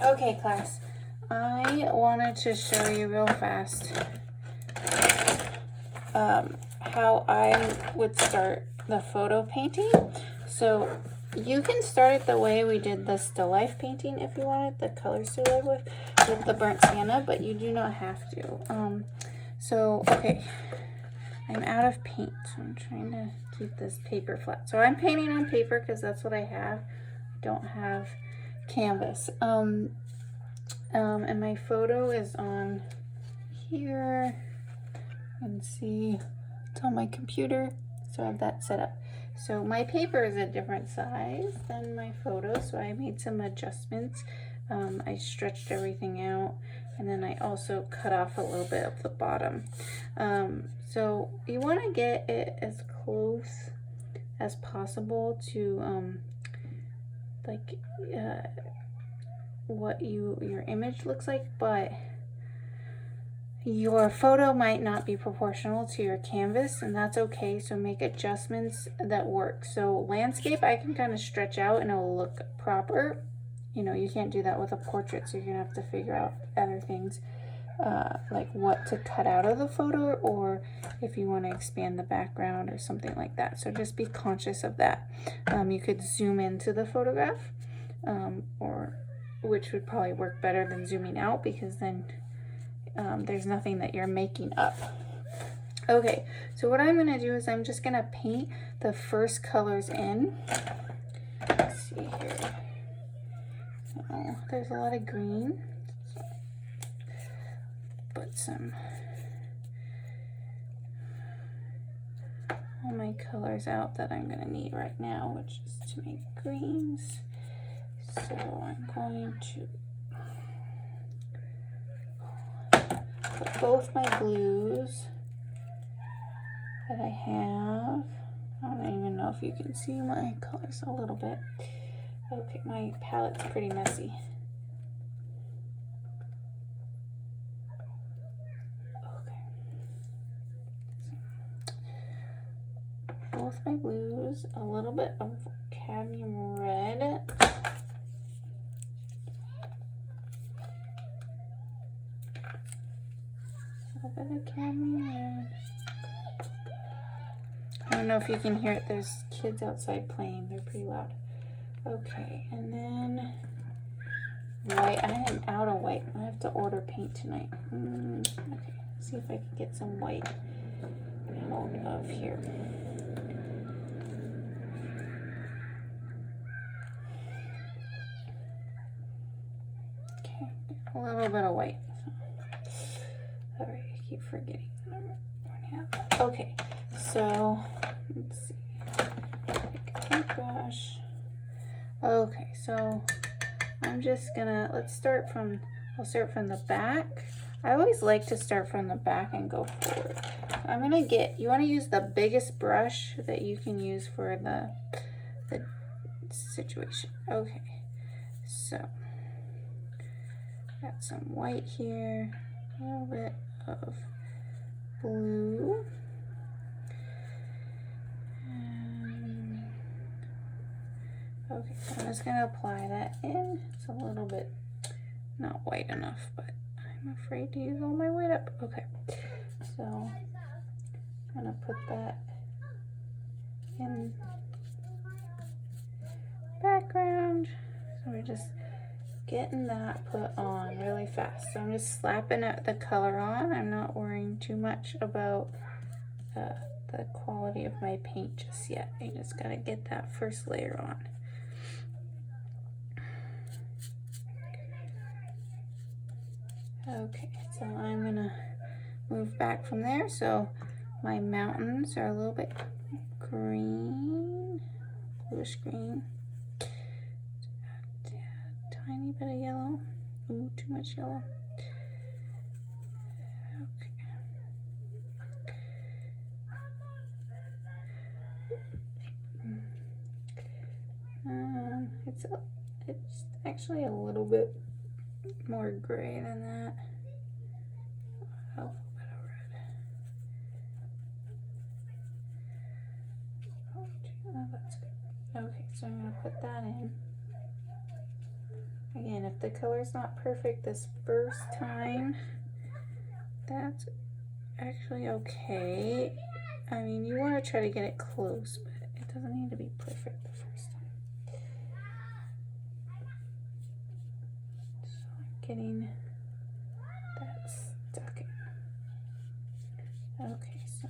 Okay, class. I wanted to show you real fast how I would start the photo painting. So you can start it the way we did the still life painting if you wanted, the color still life with the burnt sienna, but you do not have to. Okay, I'm out of paint, so I'm trying to keep this paper flat. So I'm painting on paper because that's what I have. I don't have canvas. And my photo is on here. You can see it's on my computer, so I have that set up. So my paper is a different size than my photo, so I made some adjustments. I stretched everything out, and then I also cut off a little bit of the bottom. So you want to get it as close as possible to what your image looks like, but your photo might not be proportional to your canvas, and that's okay. So make adjustments that work. So landscape, I can kind of stretch out and it'll look proper. You know, you can't do that with a portrait, so you're gonna have to figure out other things, like what to cut out of the photo, or if you want to expand the background or something like that. So just be conscious of that. You could zoom into the photograph, or which would probably work better than zooming out, because then there's nothing that you're making up. Okay, so what I'm gonna do is I'm just gonna paint the first colors in. Let's see here. Oh, there's a lot of green. Put some all my colors out that I'm gonna need right now, which is to make greens. So I'm going to put both my blues that I have. I don't even know if you can see my colors a little bit. Okay, my palette's pretty messy. Okay. Both my blues, a little bit of cadmium red. A little bit of cadmium red. I don't know if you can hear it. There's kids outside playing. They're pretty loud. Okay, and then white. I am out of white. I have to order paint tonight. Okay, let's see if I can get some white out of here. Okay, a little bit of white. All right, I keep forgetting. Okay, so let's see. Take a paintbrush. Okay, so I'm just gonna, I'll start from the back. I always like to start from the back and go forward. I'm gonna you wanna use the biggest brush that you can use for the situation. Okay, so got some white here, a little bit of blue. Okay, so I'm just gonna apply that in. It's a little bit not white enough, but I'm afraid to use all my white up. Okay, so I'm gonna put that in background. So we're just getting that put on really fast. So I'm just slapping the color on. I'm not worrying too much about the quality of my paint just yet. I just gotta get that first layer on. Okay, so I'm gonna move back from there. So my mountains are a little bit green, bluish green. Tiny bit of yellow. Ooh, too much yellow. Okay. It's actually a little bit more gray than that. A little bit of red. Oh, that's good. Okay, so I'm gonna put that in. Again, if the color's not perfect this first time, that's actually okay. I mean, you want to try to get it close, but it doesn't need to be perfect the first time. So I'm getting that stuck in. Okay, so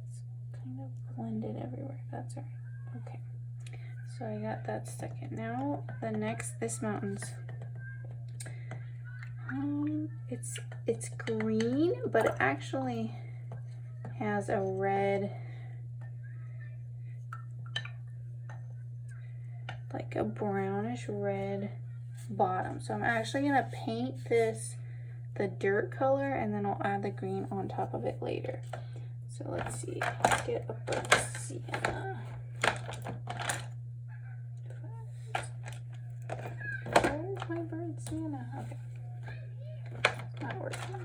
it's kind of blended everywhere. That's all right. Okay. So I got that stuck in. Now the next, this mountain's it's green, but it actually has a red, like a brownish red bottom. So I'm actually gonna paint this the dirt color, and then I'll add the green on top of it later. So let's see, let's get a burnt sienna. Where's my burnt sienna? Okay. Not working.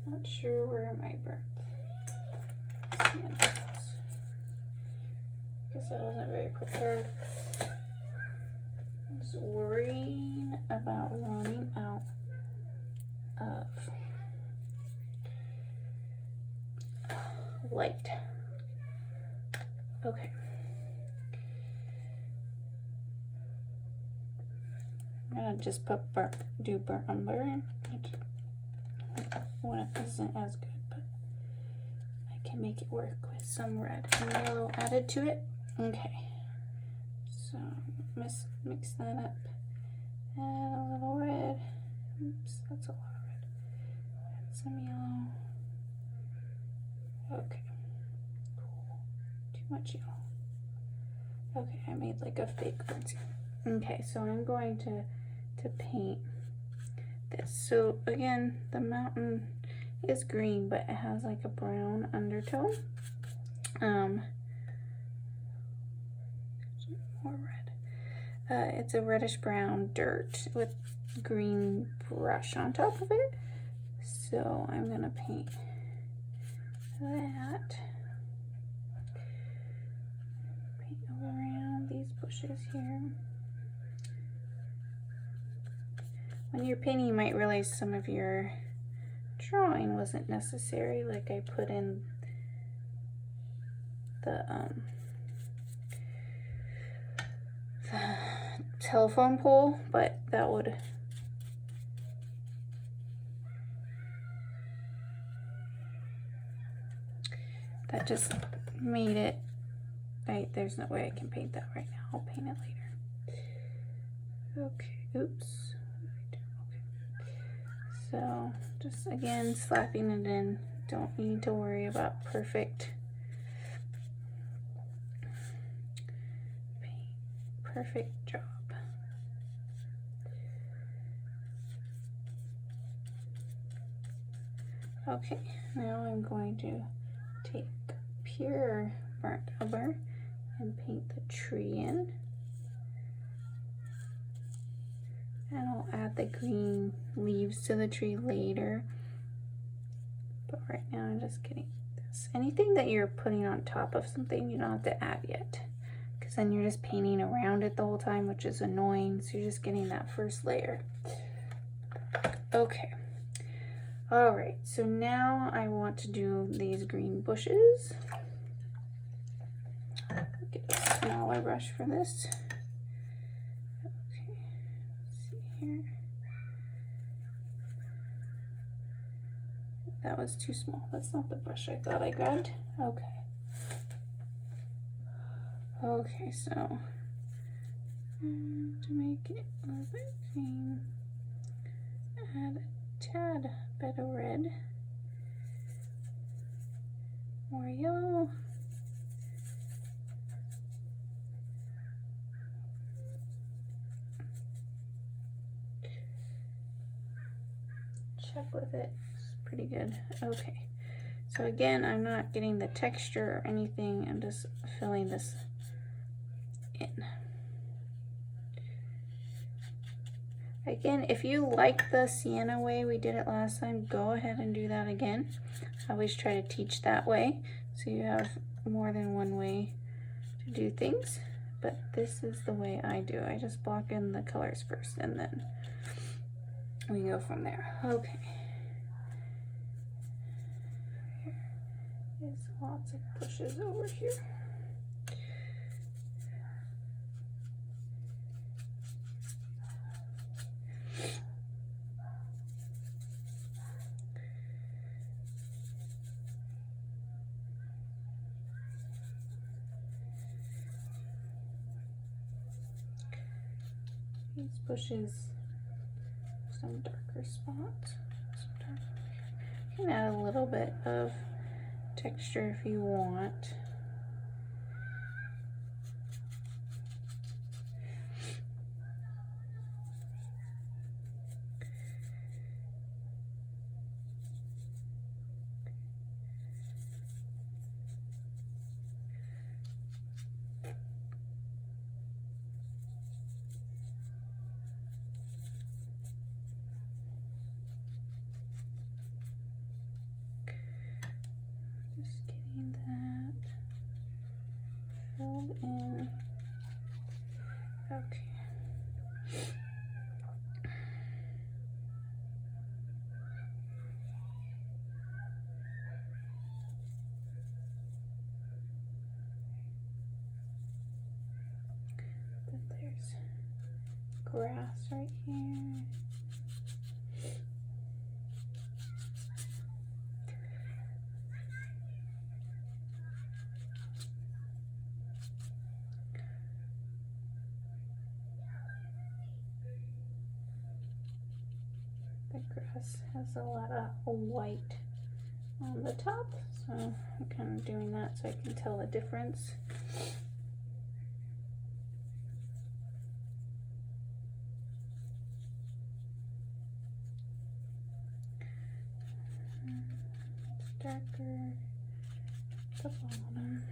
Not sure where my burnt sienna is. Guess I wasn't very prepared. I'm just worrying about running out of light. Okay. I'm gonna just put do burnt umber when it isn't as good, but I can make it work with some red and yellow added to it. Okay, so mix that up. Add a little red. Oops, that's a lot of red. Add some yellow. Okay, cool. Too much yellow. Okay, I made like a fake burnt. Okay, so I'm going to paint this. So again, the mountain is green, but it has like a brown undertone. More red. It's a reddish brown dirt with green brush on top of it. So I'm gonna paint that. Paint around these bushes here. When you're painting, you might realize some of your drawing wasn't necessary, like I put in the telephone pole, but that would just made it. There's no way I can paint that right now. I'll paint it later. Okay, oops. So just again slapping it in. Don't need to worry about perfect job. Okay, now I'm going to take pure burnt umber and paint the tree in. And I'll add the green leaves to the tree later. But right now I'm just getting this. Anything that you're putting on top of something, you don't have to add yet. Because then you're just painting around it the whole time, which is annoying. So you're just getting that first layer. Okay. Alright, so now I want to do these green bushes. Get a smaller brush for this. Here. That was too small. That's not the brush I thought I grabbed. Okay. Okay, so to make it a little bit green, add a tad bit of red, more yellow, check with it. It's pretty good. Okay, so again, I'm not getting the texture or anything. I'm just filling this in. Again, if you like the sienna way we did it last time, go ahead and do that again. I always try to teach that way, so you have more than one way to do things, but this is the way I do. I just block in the colors first and then we go from there. Okay. There's lots of bushes over here. These bushes, some darker spots. You can add a little bit of texture if you want. In. Okay. But there's grass right here. The grass has a lot of white on the top, so I'm kind of doing that so I can tell the difference. It's darker at the bottom.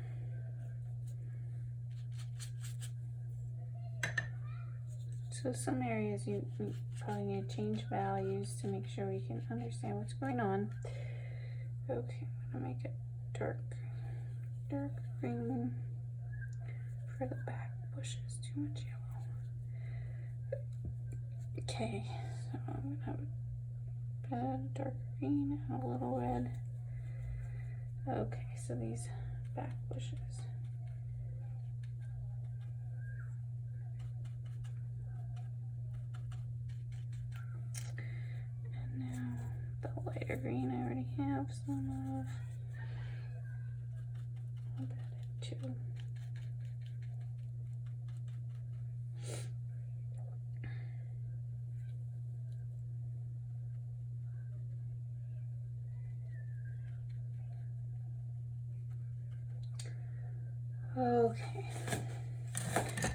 So some areas you probably need to change values to make sure we can understand what's going on. Okay, I'm gonna make it dark green for the back bushes. Too much yellow. Okay, so I'm gonna have a dark green and a little red. Okay, so these back bushes. Lighter green, I already have some of. I'll add it too. Okay.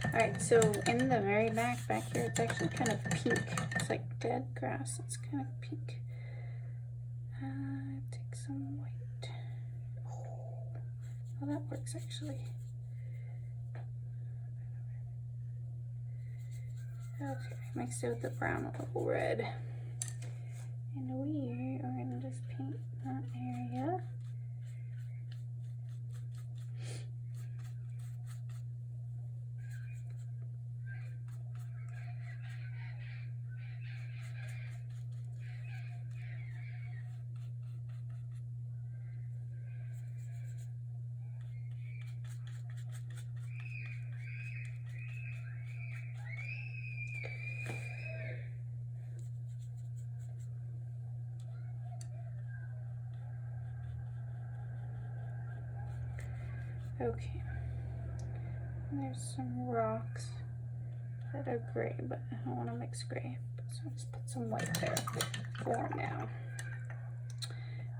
Alright, so in the very back here, it's actually kind of pink. It's like dead grass. It's kind of pink. Take some white. Oh, that works actually. Okay, mixed it with the brown a little red. And we are going to just paint that area. Okay, and there's some rocks that are gray, but I don't want to mix gray, so I'll just put some white there for now.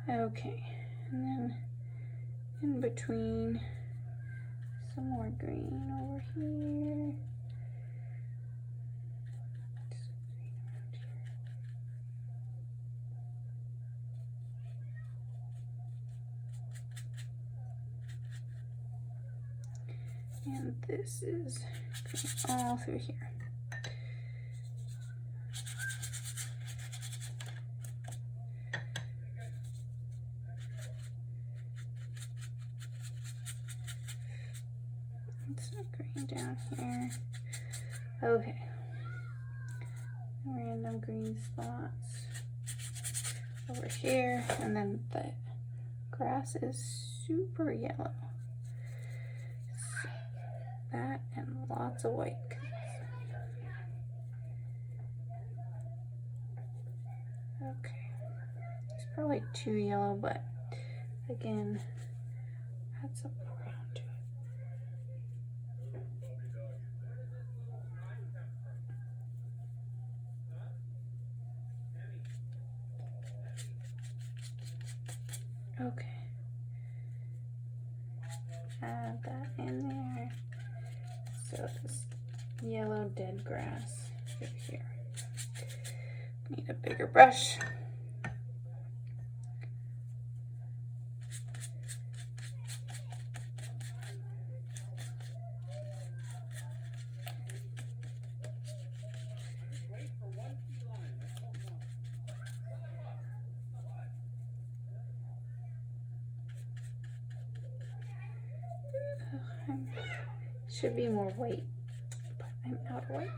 Okay, and then in between, some more green over here. And this is all through here. green down here. Okay. Random green spots over here, and then the grass is super yellow. So that and lots of white. Okay, it's probably too yellow, but again, add some brown to it. Okay. Add that in there. So this yellow dead grass over here. Need a bigger brush. Should be more white, but I'm out of white.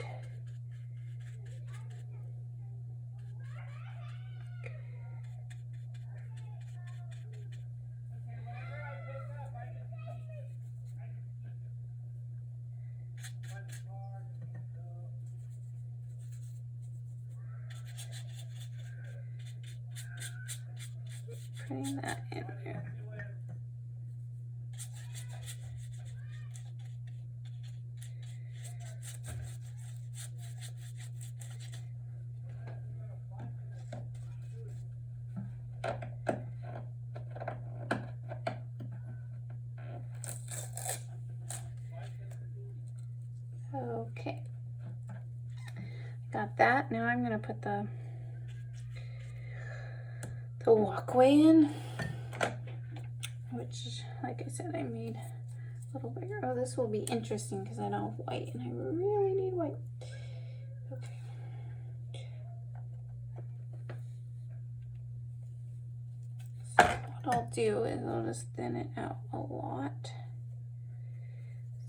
Putting that in there. Okay, got that. Now I'm gonna put the walkway in, which, like I said, I made a little bigger. Oh, this will be interesting because I don't have white, and I really need white. Okay. So what I'll do is I'll just thin it out a lot,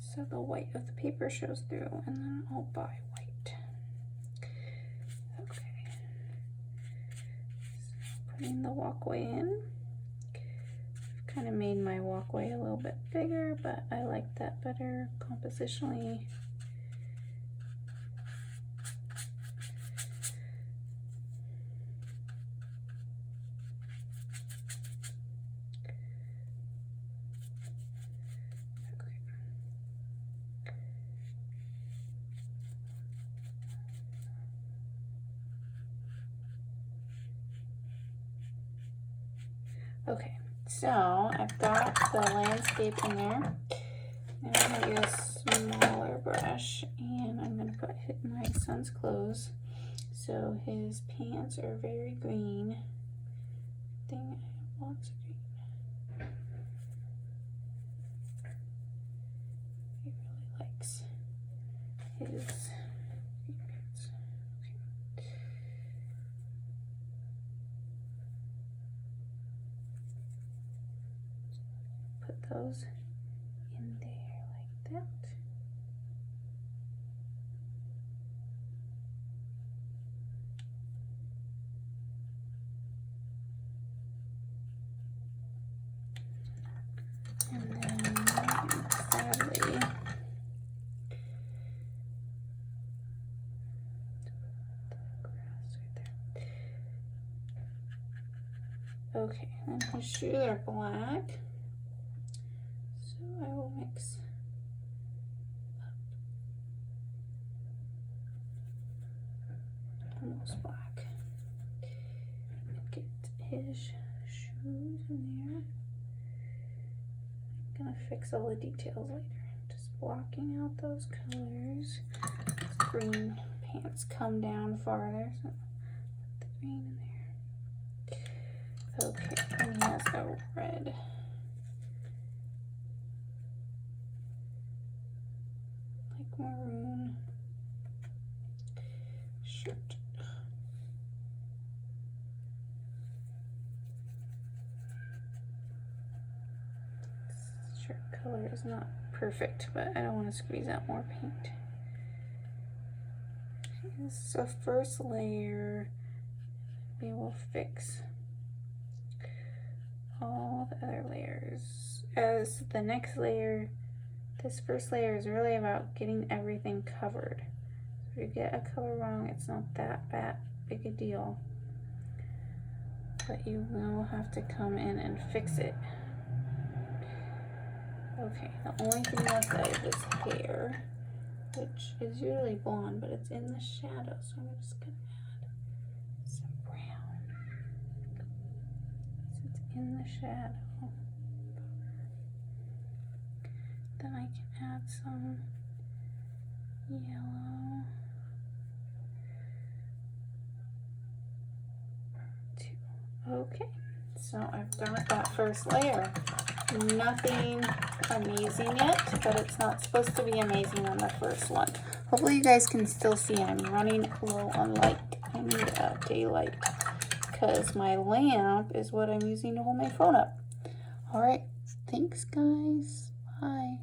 so the white of the paper shows through, and then I'll buy white. Okay. So putting the walkway in. I've kind of made my walkway a little bit bigger, but I like that better compositionally. Okay, so I've got the landscape in there. Now I'm going to use a smaller brush, and I'm going to put it in my son's clothes. So his pants are very green. I have lots of green. He really likes his green pants. Put those in there like that. And then sadly, okay, and his shoes are black. I will mix up almost black and get his shoes in there. I'm gonna fix all the details later. Just blocking out those colors. His green pants come down farther, so put the green in there. Okay, and he has a red. Maroon shirt. sure color is not perfect, but I don't want to squeeze out more paint. So first layer, we will fix all the other layers. As the next layer, this first layer is really about getting everything covered. So if you get a color wrong, it's not that big a deal. But you will have to come in and fix it. Okay, the only thing left is this hair, which is usually blonde, but it's in the shadow, so I'm just gonna add some brown. So it's in the shadow. Then I can add some yellow too. Okay, so I've got that first layer. Nothing amazing yet, but it's not supposed to be amazing on the first one. Hopefully you guys can still see it. I'm running low on light. I need a daylight because my lamp is what I'm using to hold my phone up. All right, thanks guys. Bye.